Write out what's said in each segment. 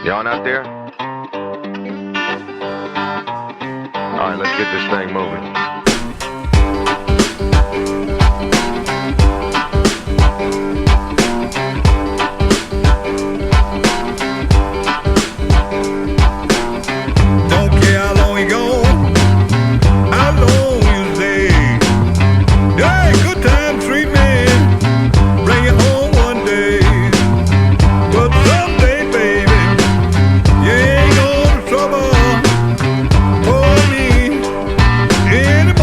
You on out there? All right, let's get this thing moving. Don't care how long you gone, how long you stay. Hey, good time treatment, bring it home one day. But someday, baby, you ain't gonna trouble for me anymore.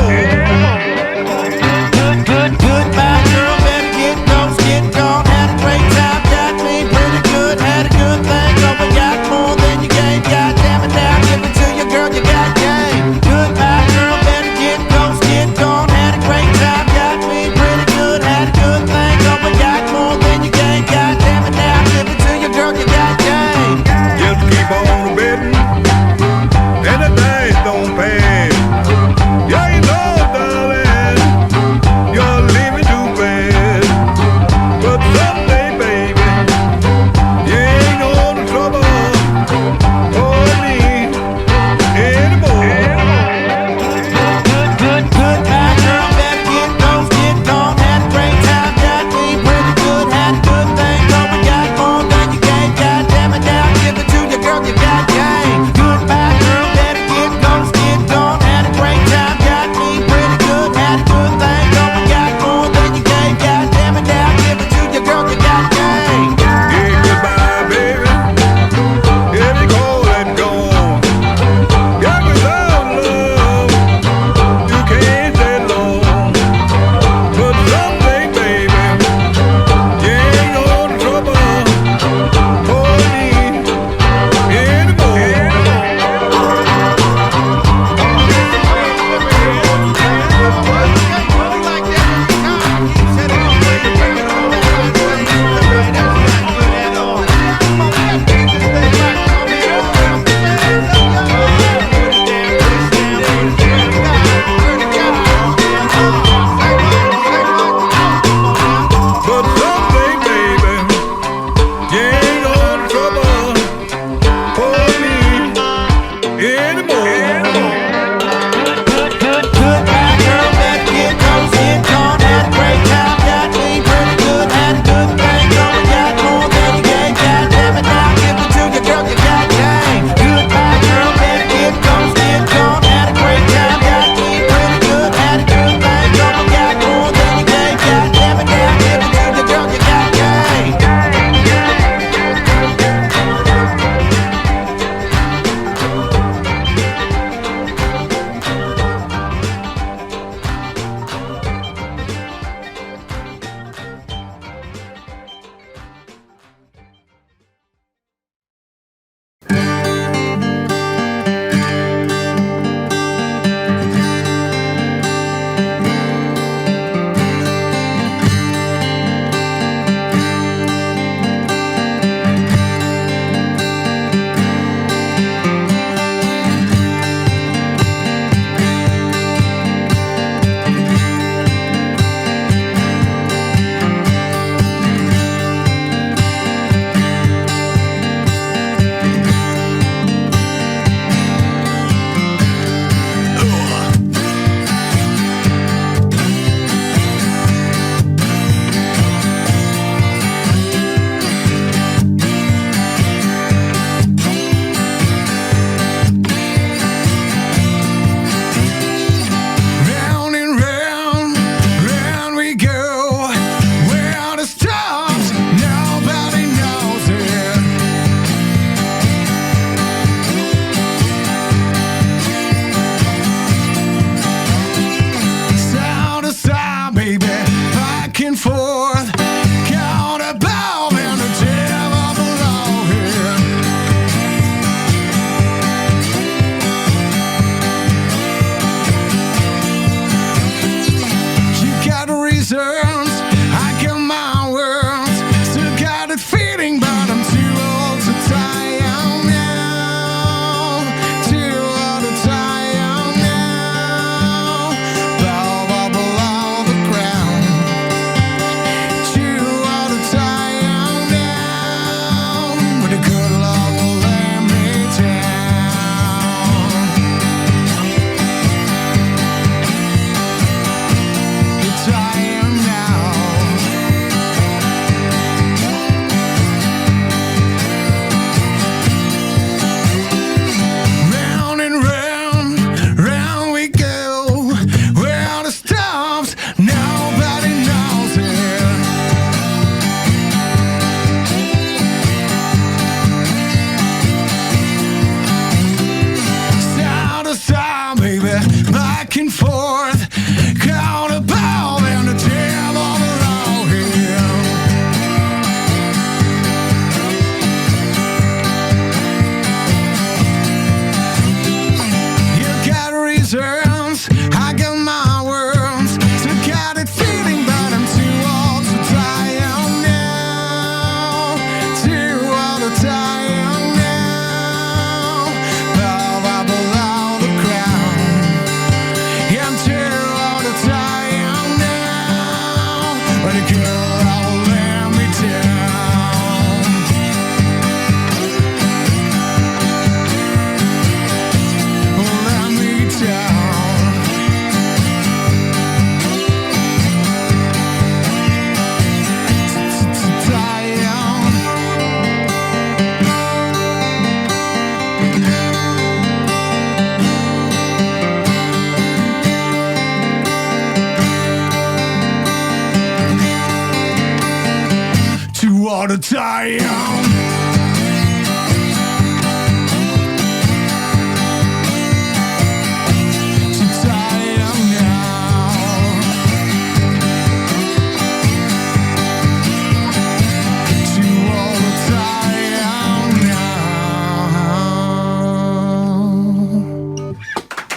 Zion.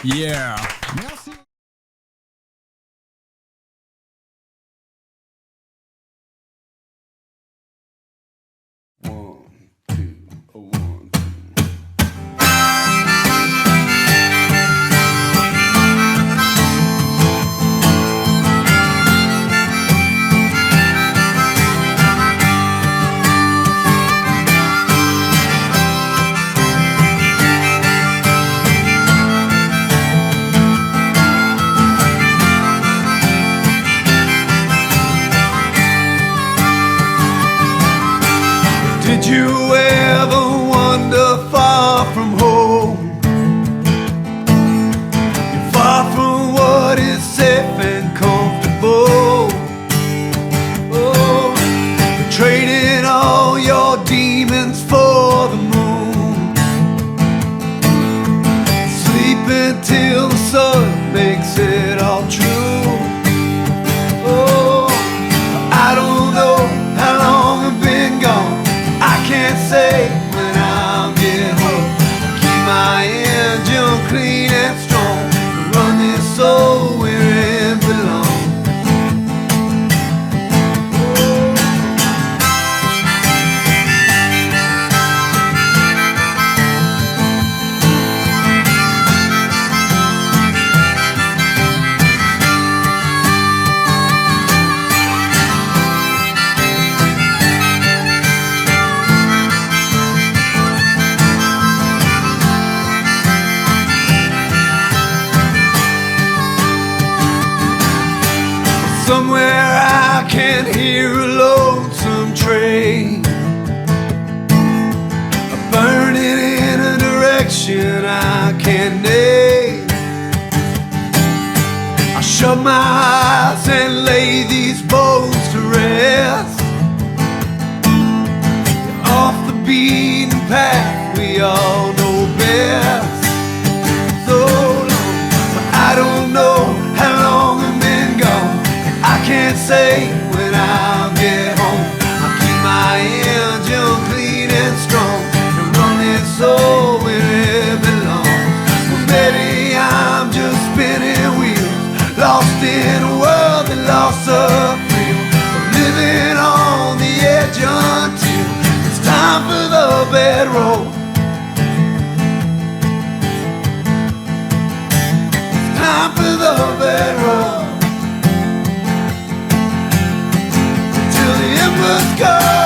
Yeah. Merci. Did you ever wander far from home? You're far from what is safe and comfortable. Oh, you're trading all your demons for the moon. Sleeping till the sun makes it all true. Oh, I don't know how long I've been gone. I can't say when I'll get home. Keep my engine clean and strong. Run this soul where it belongs. Somewhere I can hear a lonesome train burning in a direction I can't name. I shut my eyes and lay these bones to rest. Off the beaten path we all know best. So long, but I don't know how long I've been gone. I can't say when I'll get home. I'll keep my engine clean and strong and run this soul where it belongs. Well, maybe I'm just spinning wheels, lost in a world that lost the thrill of living on the edge until it's time for the bedroll. It's time for the bedroll. Let's go.